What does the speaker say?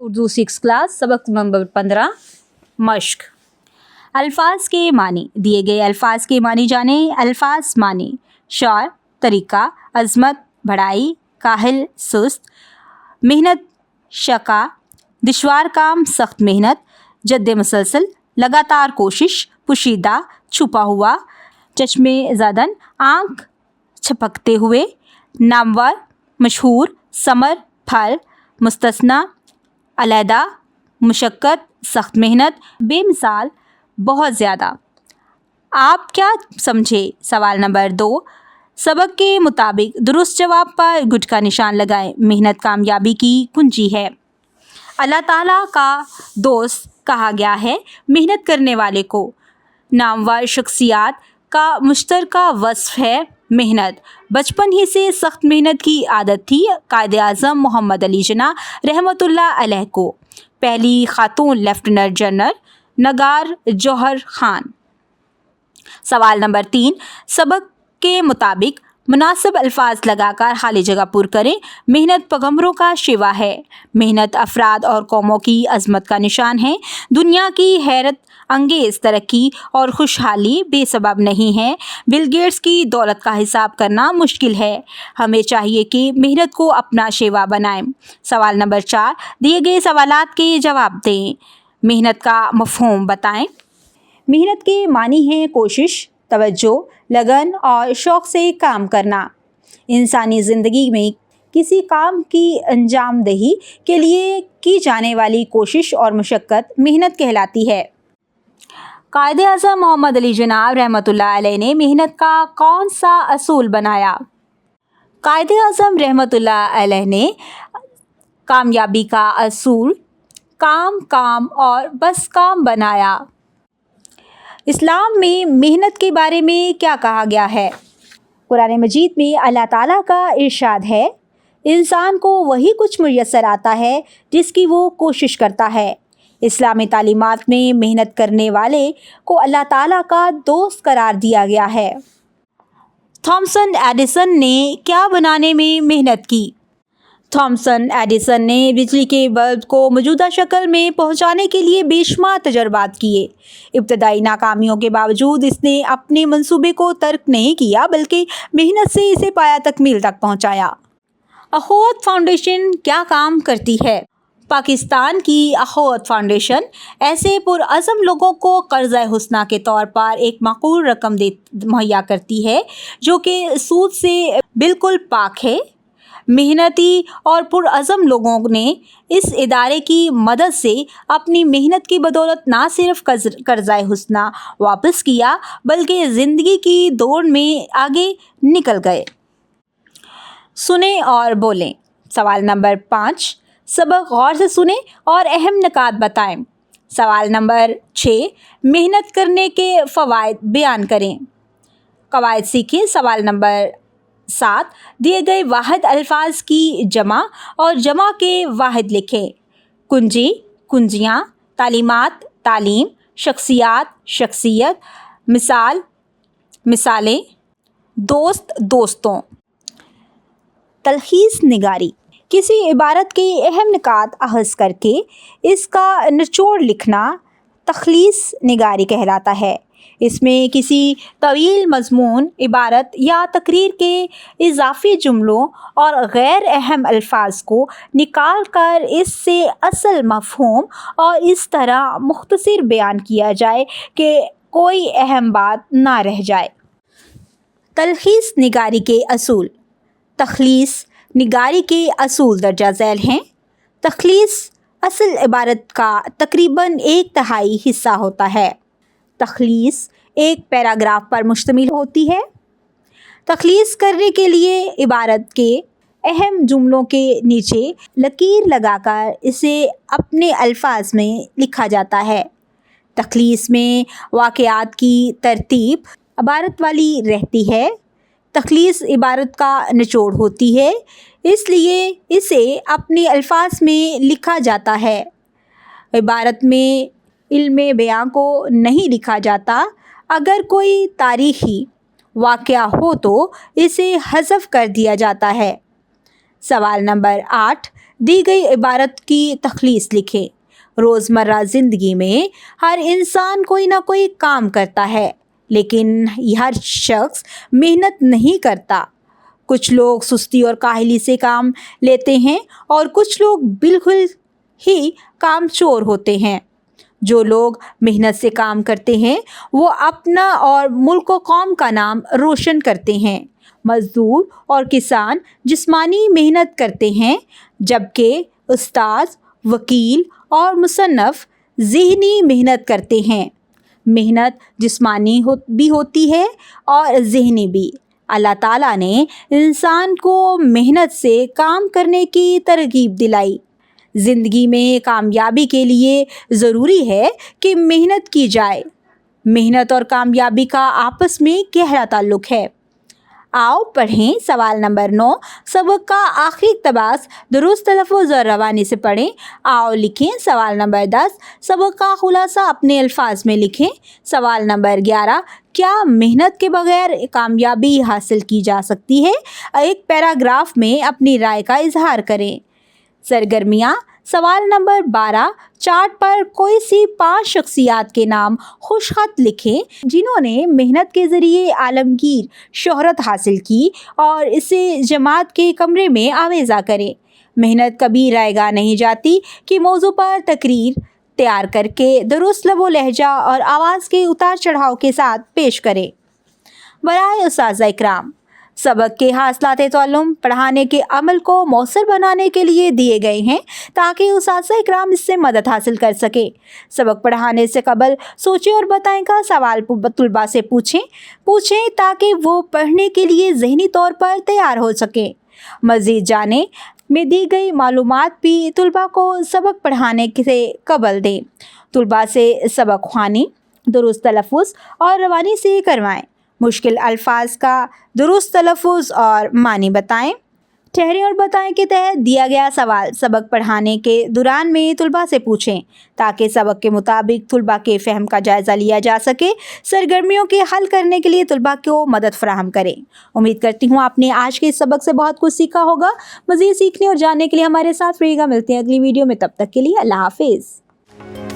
Urdu 6 class سبق number 15 مشق۔ الفاظ کے معنی۔ دیے گئے الفاظ کے معنی جانیں۔ الفاظ معنی: شعر، طریقہ، عظمت، بڑائی، کاہل، سست، محنت، شقا، دشوار کام، سخت محنت، جد مسلسل، لگاتار کوشش، پوشیدہ، چھپا ہوا، چشمے زدن، آنکھ چھپکتے ہوئے، نامور، مشہور، ثمر، پھل، مستثنی، علیحدہ، مشقت، سخت محنت، بے مثال، بہت زیادہ۔ آپ کیا سمجھے؟ سوال نمبر 2، سبق کے مطابق درست جواب پر گڈ کا نشان لگائیں۔ محنت کامیابی کی کنجی ہے۔ اللہ تعالیٰ کا دوست کہا گیا ہے محنت کرنے والے کو۔ نامور شخصیات کا مشترکہ وصف ہے محنت۔ بچپن ہی سے سخت محنت کی عادت تھی قائد اعظم محمد علی جناح رحمۃ اللہ علیہ کو۔ پہلی خاتون لیفٹیننٹ جنرل نگار جوہر خان۔ سوال نمبر 3، سبق کے مطابق مناسب الفاظ لگا کر خالی جگہ پر کریں۔ محنت پیغمبروں کا شیوا ہے۔ محنت افراد اور قوموں کی عظمت کا نشان ہے۔ دنیا کی حیرت انگیز ترقی اور خوشحالی بے سبب نہیں ہے۔ بل گیٹس کی دولت کا حساب کرنا مشکل ہے۔ ہمیں چاہیے کہ محنت کو اپنا شیوا بنائیں۔ سوال نمبر 4، دیے گئے سوالات کے جواب دیں۔ محنت کا مفہوم بتائیں۔ محنت کے معنی ہیں کوشش، توجہ، لگن اور شوق سے کام کرنا۔ انسانی زندگی میں کسی کام کی انجام دہی کے لیے کی جانے والی کوشش اور مشقت محنت کہلاتی ہے۔ قائد اعظم محمد علی جناح رحمۃ اللہ علیہ نے محنت کا کون سا اصول بنایا؟ قائد اعظم رحمۃ اللہ علیہ نے کامیابی کا اصول کام کام اور بس کام بنایا۔ اسلام میں محنت کے بارے میں کیا کہا گیا ہے؟ قرآن مجید میں اللہ تعالیٰ کا ارشاد ہے، انسان کو وہی کچھ میسر آتا ہے جس کی وہ کوشش کرتا ہے۔ اسلامی تعلیمات میں محنت کرنے والے کو اللہ تعالیٰ کا دوست قرار دیا گیا ہے۔ تھامسن ایڈیسن نے کیا بنانے میں محنت کی؟ تھامسن ایڈیسن نے بجلی کے بلب کو موجودہ شکل میں پہنچانے کے لیے بے شمار تجربات کیے۔ ابتدائی ناکامیوں کے باوجود اس نے اپنے منصوبے کو ترک نہیں کیا بلکہ محنت سے اسے پایہ تکمیل تک پہنچایا۔ اخوت فاؤنڈیشن کیا کام کرتی ہے؟ پاکستان کی اخوت فاؤنڈیشن ایسے پرعزم لوگوں کو قرضۂ حسنہ کے طور پر ایک معقول رقم مہیا کرتی ہے جو کہ سود سے بالکل پاک ہے۔ محنتی اور پرعزم لوگوں نے اس ادارے کی مدد سے اپنی محنت کی بدولت نہ صرف قرضۂ حسنہ واپس کیا بلکہ زندگی کی دوڑ میں آگے نکل گئے۔ سنیں اور بولیں۔ سوال نمبر 5، سبق غور سے سنیں اور اہم نکات بتائیں۔ سوال نمبر 6، محنت کرنے کے فوائد بیان کریں۔ قواعد سیکھیں۔ سوال نمبر 7، دیے گئے واحد الفاظ کی جمع اور جمع کے واحد لکھیں۔ کنجی، کنجیاں، تعلیمات، تعلیم، شخصیات، شخصیت، مثال، مثالیں، دوست، دوستوں۔ تلخیص نگاری، کسی عبارت کے اہم نکات اخذ کر کے اس کا نچوڑ لکھنا تلخیص نگاری کہلاتا ہے۔ اس میں کسی طویل مضمون، عبارت یا تقریر کے اضافی جملوں اور غیر اہم الفاظ کو نکال کر اس سے اصل مفہوم اور اس طرح مختصر بیان کیا جائے کہ کوئی اہم بات نہ رہ جائے۔ تلخیص نگاری کے اصول۔ تلخیص نگاری کے اصول درجہ ذیل ہیں۔ تلخیص اصل عبارت کا تقریباً 1/3 حصہ ہوتا ہے۔ تلخیص ایک پیراگراف پر مشتمل ہوتی ہے۔ تلخیص کرنے کے لیے عبارت کے اہم جملوں کے نیچے لکیر لگا کر اسے اپنے الفاظ میں لکھا جاتا ہے۔ تلخیص میں واقعات کی ترتیب عبارت والی رہتی ہے۔ تلخیص عبارت کا نچوڑ ہوتی ہے، اس لیے اسے اپنے الفاظ میں لکھا جاتا ہے۔ عبارت میں علم بیاں کو نہیں لکھا جاتا۔ اگر کوئی تاریخی واقعہ ہو تو اسے حذف کر دیا جاتا ہے۔ سوال نمبر 8، دی گئی عبارت کی تخلیص لکھیں۔ روزمرہ زندگی میں ہر انسان کوئی نہ کوئی کام کرتا ہے، لیکن ہر شخص محنت نہیں کرتا۔ کچھ لوگ سستی اور کاہلی سے کام لیتے ہیں اور کچھ لوگ بالکل ہی کام چور ہوتے ہیں۔ جو لوگ محنت سے کام کرتے ہیں وہ اپنا اور ملک و قوم کا نام روشن کرتے ہیں۔ مزدور اور کسان جسمانی محنت کرتے ہیں، جبکہ استاد، وکیل اور مصنف ذہنی محنت کرتے ہیں۔ محنت جسمانی بھی ہوتی ہے اور ذہنی بھی۔ اللہ تعالیٰ نے انسان کو محنت سے کام کرنے کی ترغیب دلائی۔ زندگی میں کامیابی کے لیے ضروری ہے کہ محنت کی جائے۔ محنت اور کامیابی کا آپس میں گہرا تعلق ہے۔ آؤ پڑھیں سوال نمبر 9۔ سبق کا آخری اقتباس درست تلفظ اور روانی سے پڑھیں۔ آؤ لکھیں سوال نمبر 10۔ سبق کا خلاصہ اپنے الفاظ میں لکھیں۔ سوال نمبر 11۔ کیا محنت کے بغیر کامیابی حاصل کی جا سکتی ہے؟ ایک پیراگراف میں اپنی رائے کا اظہار کریں۔ سرگرمیاں۔ سوال نمبر 12۔ چارٹ پر کوئی سی 5 شخصیات کے نام خوش خط لکھیں جنہوں نے محنت کے ذریعے عالمگیر شہرت حاصل کی اور اسے جماعت کے کمرے میں آویزاں کریں۔ محنت کبھی رائے گاہ نہیں جاتی کہ موضوع پر تقریر تیار کر کے درست لب و لہجہ اور آواز کے اتار چڑھاؤ کے ساتھ پیش کریں۔ برائے اساتذہ اکرام، سبق کے حاصلات تعلم پڑھانے کے عمل کو مؤثر بنانے کے لیے دیے گئے ہیں تاکہ اساتذہ اکرام اس سے مدد حاصل کر سکیں۔ سبق پڑھانے سے قبل سوچیں اور بتائیں کا سوال طلباء سے پوچھیں تاکہ وہ پڑھنے کے لیے ذہنی طور پر تیار ہو سکیں۔ مزید جانیں میں دی گئی معلومات بھی طلباء کو سبق پڑھانے سے قبل دیں۔ طلباء سے سبق خوانی درست تلفظ اور روانی سے کروائیں۔ مشکل الفاظ کا درست تلفظ اور معنی بتائیں۔ ٹھہریں اور بتائیں کے تحت دیا گیا سوال سبق پڑھانے کے دوران میں طلباء سے پوچھیں تاکہ سبق کے مطابق طلباء کے فہم کا جائزہ لیا جا سکے۔ سرگرمیوں کے حل کرنے کے لیے طلباء کو مدد فراہم کریں۔ امید کرتی ہوں آپ نے آج کے سبق سے بہت کچھ سیکھا ہوگا۔ مزید سیکھنے اور جاننے کے لیے ہمارے ساتھ رہیے گا۔ ملتے ہیں اگلی ویڈیو میں، تب تک کے لیے اللہ حافظ۔